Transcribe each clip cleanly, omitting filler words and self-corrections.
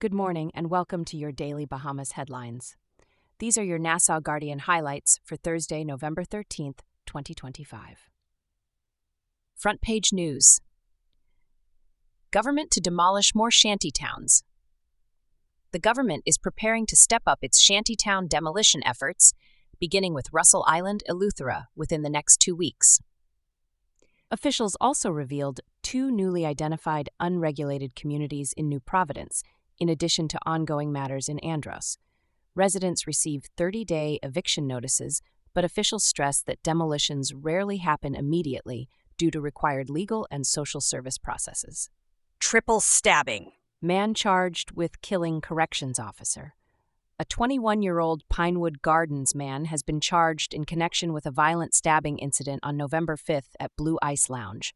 Good morning and welcome to your daily Bahamas headlines. These are your Nassau Guardian highlights for Thursday, November 13th, 2025. Front page news. Government to demolish more shantytowns. The government is preparing to step up its shantytown demolition efforts, beginning with Russell Island, Eleuthera, within the next 2 weeks. Officials also revealed 2 newly identified unregulated communities in New Providence, in addition to ongoing matters in Andros. Residents receive 30-day eviction notices, but officials stress that demolitions rarely happen immediately due to required legal and social service processes. Triple stabbing. Man charged with killing corrections officer. A 21-year-old Pinewood Gardens man has been charged in connection with a violent stabbing incident on November 5th at Blue Ice Lounge.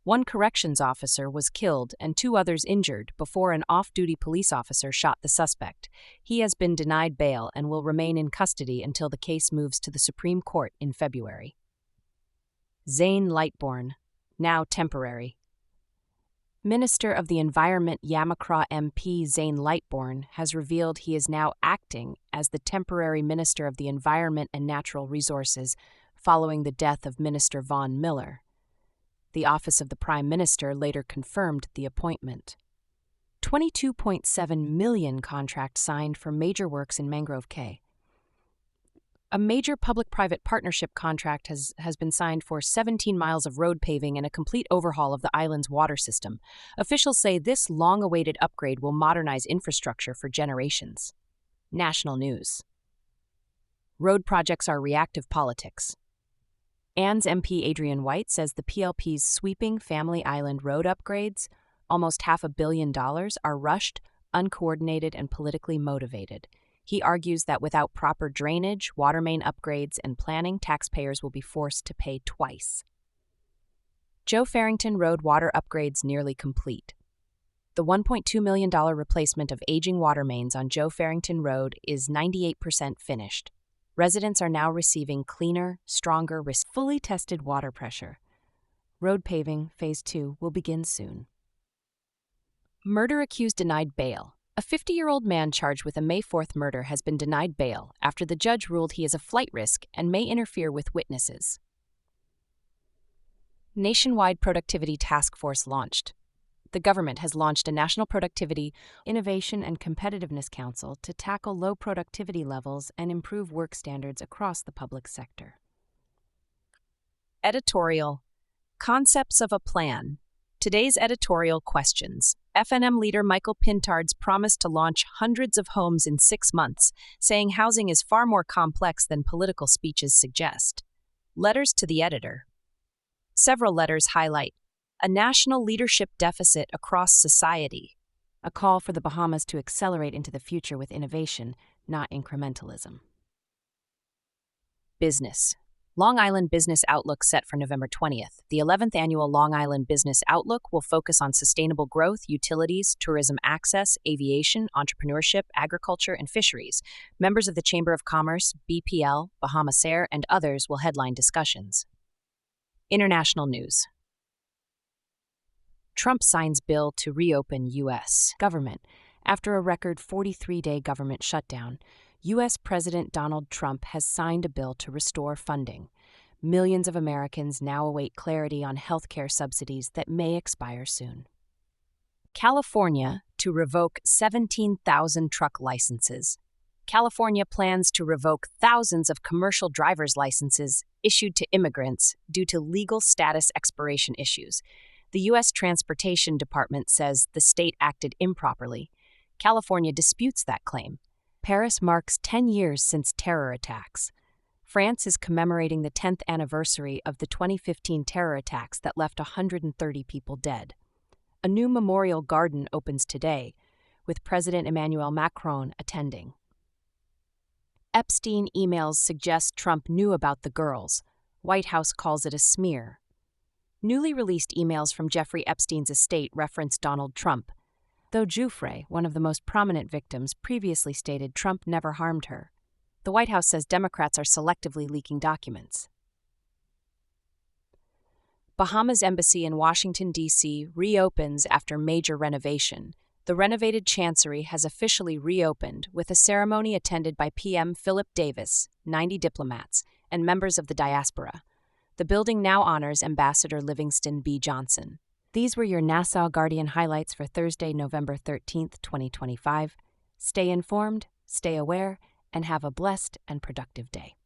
1 corrections officer was killed and 2 others injured before an off-duty police officer shot the suspect. He has been denied bail and will remain in custody until the case moves to the Supreme Court in February. Zane Lightbourne, now temporary. Minister of the Environment Yamacraw MP Zane Lightbourne has revealed he is now acting as the temporary Minister of the Environment and Natural Resources following the death of Minister Vaughn Miller. The Office of the Prime Minister later confirmed the appointment. $22.7 million contract signed for major works in Mangrove Cay. A major public-private partnership contract has been signed for 17 miles of road paving and a complete overhaul of the island's water system. Officials say this long-awaited upgrade will modernize infrastructure for generations. National news. Road projects are reactive politics. ANZ MP Adrian White says the PLP's sweeping Family Island road upgrades, almost $500 million, are rushed, uncoordinated, and politically motivated. He argues that without proper drainage, water main upgrades, and planning, taxpayers will be forced to pay twice. Joe Farrington Road water upgrades nearly complete. The $1.2 million replacement of aging water mains on Joe Farrington Road is 98% finished. Residents are now receiving cleaner, stronger, fully tested water pressure. Road paving, Phase 2, will begin soon. Murder accused denied bail. A 50-year-old man charged with a May 4th murder has been denied bail after the judge ruled he is a flight risk and may interfere with witnesses. Nationwide Productivity Task Force launched. The government has launched a National Productivity, Innovation and Competitiveness Council to tackle low productivity levels and improve work standards across the public sector. Editorial. Concepts of a Plan. Today's editorial questions. FNM leader Michael Pintard's promise to launch hundreds of homes in 6 months, saying housing is far more complex than political speeches suggest. Letters to the editor. Several letters highlight a national leadership deficit across society. A call for the Bahamas to accelerate into the future with innovation, not incrementalism. Business. Long Island Business Outlook set for November 20th. The 11th annual Long Island Business Outlook will focus on sustainable growth, utilities, tourism access, aviation, entrepreneurship, agriculture, and fisheries. Members of the Chamber of Commerce, BPL, Bahamas Air, and others will headline discussions. International news. Trump signs bill to reopen U.S. government. After a record 43-day government shutdown, U.S. President Donald Trump has signed a bill to restore funding. Millions of Americans now await clarity on health care subsidies that may expire soon. California to revoke 17,000 truck licenses. California plans to revoke thousands of commercial driver's licenses issued to immigrants due to legal status expiration issues. The U.S. Transportation Department says the state acted improperly. California disputes that claim. Paris marks 10 years since terror attacks. France is commemorating the 10th anniversary of the 2015 terror attacks that left 130 people dead. A new memorial garden opens today, with President Emmanuel Macron attending. Epstein emails suggest Trump knew about the girls. White House calls it a smear. Newly released emails from Jeffrey Epstein's estate reference Donald Trump, though Giuffre, one of the most prominent victims, previously stated Trump never harmed her. The White House says Democrats are selectively leaking documents. Bahamas Embassy in Washington, D.C. reopens after major renovation. The renovated Chancery has officially reopened with a ceremony attended by PM Philip Davis, 90 diplomats, and members of the diaspora. The building now honors Ambassador Livingston B. Johnson. These were your Nassau Guardian highlights for Thursday, November 13th, 2025. Stay informed, stay aware, and have a blessed and productive day.